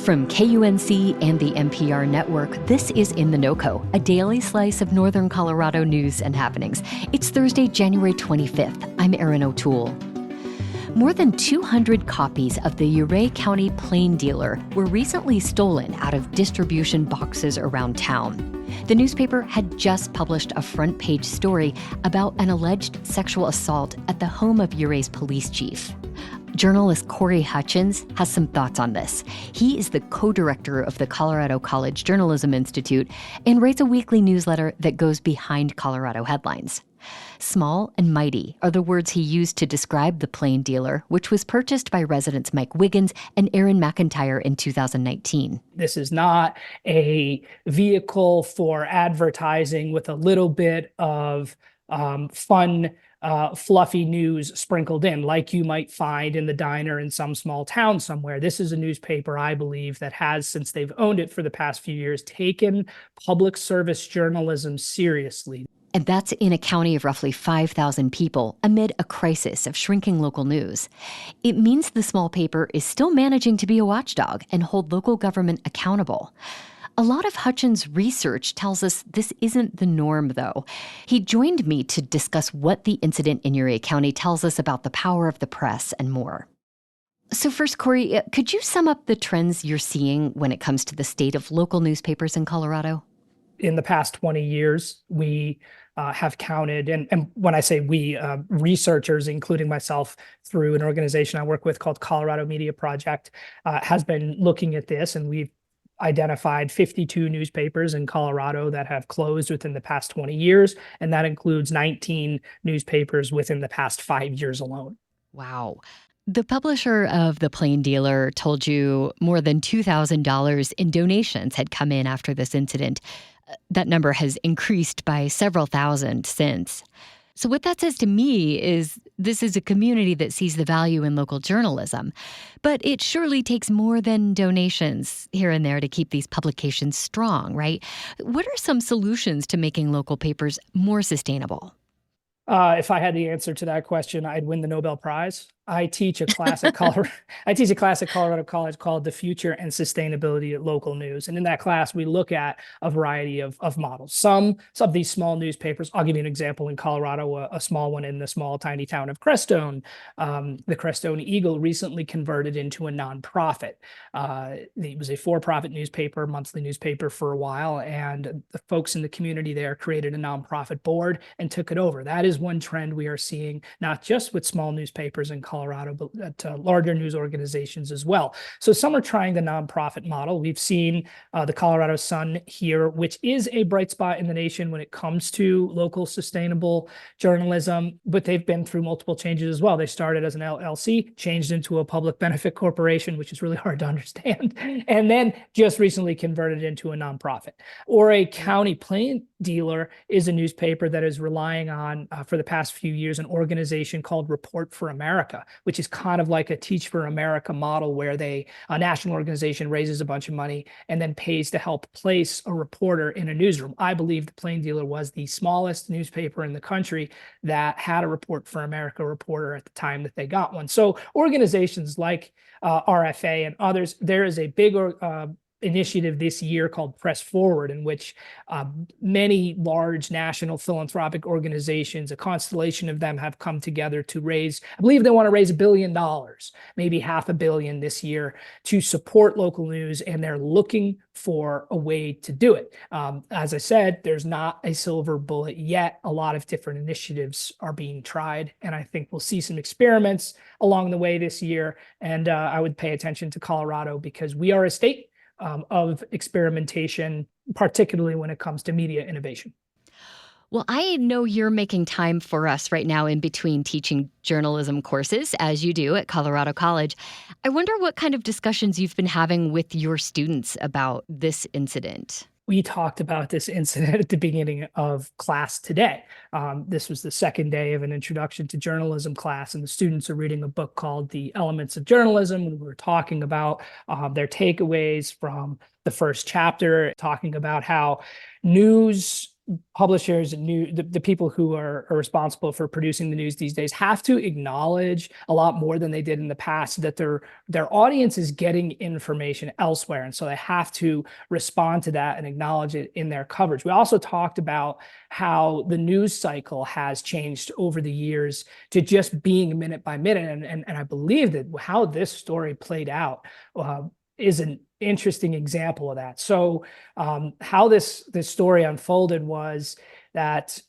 From KUNC and the NPR network, this is In The NoCo, a daily slice of Northern Colorado news and happenings. It's Thursday, January 25th. I'm Erin O'Toole. More than 200 copies of the Ouray County Plain Dealer were recently stolen out of distribution boxes around town. The newspaper had just published a front-page story about an alleged sexual assault at the home of Ouray's police chief. Journalist Corey Hutchins has some thoughts on this. He is the co-director of the Colorado College Journalism Institute and writes a weekly newsletter that goes behind Colorado headlines. Small and mighty are the words he used to describe the Plain Dealer, which was purchased by residents Mike Wiggins and Aaron McIntyre in 2019. This is not a vehicle for advertising with a little bit of fun, fluffy news sprinkled in, like you might find in the diner in some small town somewhere. This is a newspaper, I believe, that has, since they've owned it for the past few years, taken public service journalism seriously. And that's in a county of roughly 5,000 people amid a crisis of shrinking local news. It means the small paper is still managing to be a watchdog and hold local government accountable. A lot of Hutchins' research tells us this isn't the norm, though. He joined me to discuss what the incident in Ouray County tells us about the power of the press and more. So first, Corey, could you sum up the trends you're seeing when it comes to the state of local newspapers in Colorado? In the past 20 years, we have counted, and when I say we, researchers, including myself, through an organization I work with called Colorado Media Project, has been looking at this, and we've identified 52 newspapers in Colorado that have closed within the past 20 years, and that includes 19 newspapers within the past 5 years alone. Wow. The publisher of The Plain Dealer told you more than $2,000 in donations had come in after this incident. That number has increased by several thousand since. So what that says to me is this is a community that sees the value in local journalism. But it surely takes more than donations here and there to keep these publications strong, right? What are some solutions to making local papers more sustainable? If I had the answer to that question, I'd win the Nobel Prize. I teach a class at Colorado College called The Future and Sustainability at Local News. And in that class, we look at a variety of models. Some of these small newspapers, I'll give you an example in Colorado, a small one in the small, tiny town of Crestone. The Crestone Eagle recently converted into a nonprofit. It was a for-profit newspaper, monthly newspaper for a while, and the folks in the community there created a nonprofit board and took it over. That is one trend we are seeing, not just with small newspapers in Colorado, but at larger news organizations as well. So some are trying the nonprofit model. We've seen the Colorado Sun here, which is a bright spot in the nation when it comes to local sustainable journalism, but they've been through multiple changes as well. They started as an LLC, changed into a public benefit corporation, which is really hard to understand, and then just recently converted into a nonprofit. Ouray County Plain Dealer is a newspaper that is relying on, for the past few years, an organization called Report for America, which is kind of like a Teach for America model where a national organization raises a bunch of money and then pays to help place a reporter in a newsroom. I believe the Plain Dealer was the smallest newspaper in the country that had a Report for America reporter at the time that they got one. So organizations like RFA and others, there is a big initiative this year called Press Forward, in which many large national philanthropic organizations, a constellation of them, have come together to raise, I believe they want to raise $1 billion, maybe $500 million this year, to support local news, and they're looking for a way to do it. As I said, there's not a silver bullet yet. A lot of different initiatives are being tried, and I think we'll see some experiments along the way this year. And I would pay attention to Colorado because we are a state of experimentation, particularly when it comes to media innovation. Well, I know you're making time for us right now in between teaching journalism courses, as you do at Colorado College. I wonder what kind of discussions you've been having with your students about this incident. We talked about this incident at the beginning of class today. This was the second day of an introduction to journalism class, and the students are reading a book called The Elements of Journalism. And we're talking about their takeaways from the first chapter, talking about how news publishers and the people who are responsible for producing the news these days have to acknowledge a lot more than they did in the past that their audience is getting information elsewhere. And so they have to respond to that and acknowledge it in their coverage. We also talked about how the news cycle has changed over the years to just being minute by minute. And I believe that how this story played out is an interesting example of that. So how this story unfolded was that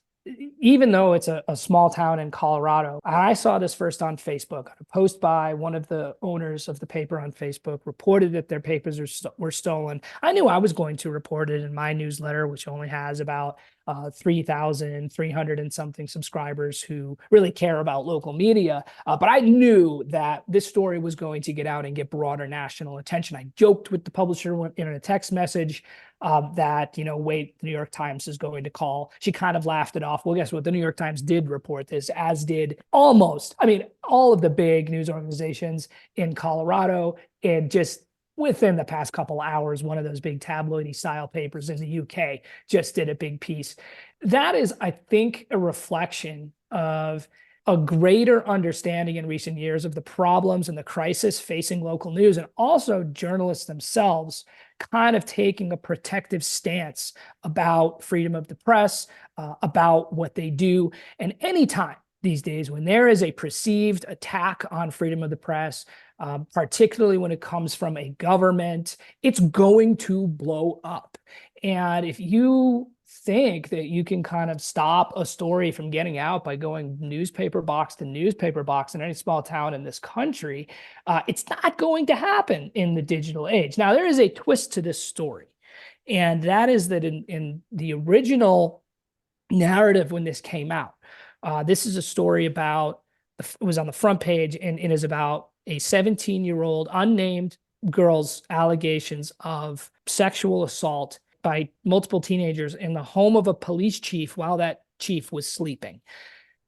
even though it's a small town in Colorado, I saw this first on Facebook. A post by one of the owners of the paper on Facebook reported that their papers were stolen. I knew I was going to report it in my newsletter, which only has about 3,300 and something subscribers who really care about local media. But I knew that this story was going to get out and get broader national attention. I joked with the publisher in a text message that, wait, the New York Times is going to call. She kind of laughed it off. Well, guess what? The New York Times did report this, as did all of the big news organizations in Colorado. And just within the past couple hours, one of those big tabloidy style papers in the UK just did a big piece. That is, I think, a reflection of a greater understanding in recent years of the problems and the crisis facing local news, and also journalists themselves kind of taking a protective stance about freedom of the press, about what they do. And anytime these days when there is a perceived attack on freedom of the press, particularly when it comes from a government, it's going to blow up. And if you think that you can kind of stop a story from getting out by going newspaper box to newspaper box in any small town in this country, it's not going to happen in the digital age. Now, there is a twist to this story, and that is that in the original narrative when this came out, this is a story about, it was on the front page, and it is about a 17-year-old unnamed girl's allegations of sexual assault by multiple teenagers in the home of a police chief while that chief was sleeping.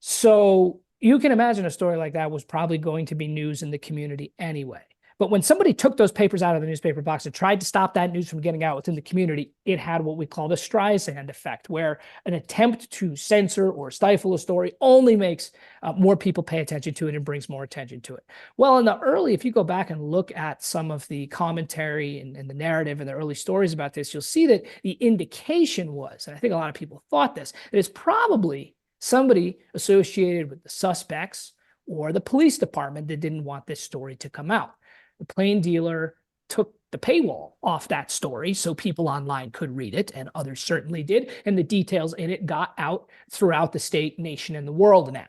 So you can imagine a story like that was probably going to be news in the community anyway. But when somebody took those papers out of the newspaper box and tried to stop that news from getting out within the community, it had what we call the Streisand effect, where an attempt to censor or stifle a story only makes more people pay attention to it and brings more attention to it. Well, if you go back and look at some of the commentary and the narrative and the early stories about this, you'll see that the indication was, and I think a lot of people thought this, that it's probably somebody associated with the suspects or the police department that didn't want this story to come out. The plain dealer took the paywall off that story so people online could read it, and others certainly did, and the details in it got out throughout the state, nation, and the world now.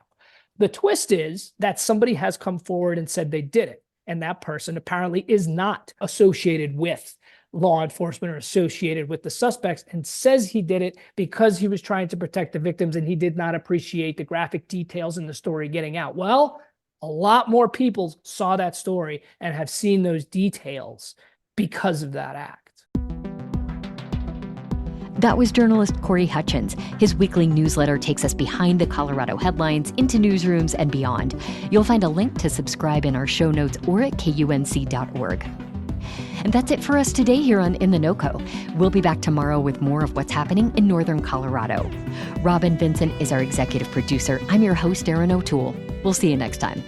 The twist is that somebody has come forward and said they did it, and that person apparently is not associated with law enforcement or associated with the suspects, and says he did it because he was trying to protect the victims and he did not appreciate the graphic details in the story getting out. Well, a lot more people saw that story and have seen those details because of that act. That was journalist Corey Hutchins. His weekly newsletter takes us behind the Colorado headlines, into newsrooms and beyond. You'll find a link to subscribe in our show notes or at kunc.org. And that's it for us today here on In The NoCo. We'll be back tomorrow with more of what's happening in northern Colorado. Robin Vincent is our executive producer. I'm your host, Erin O'Toole. We'll see you next time.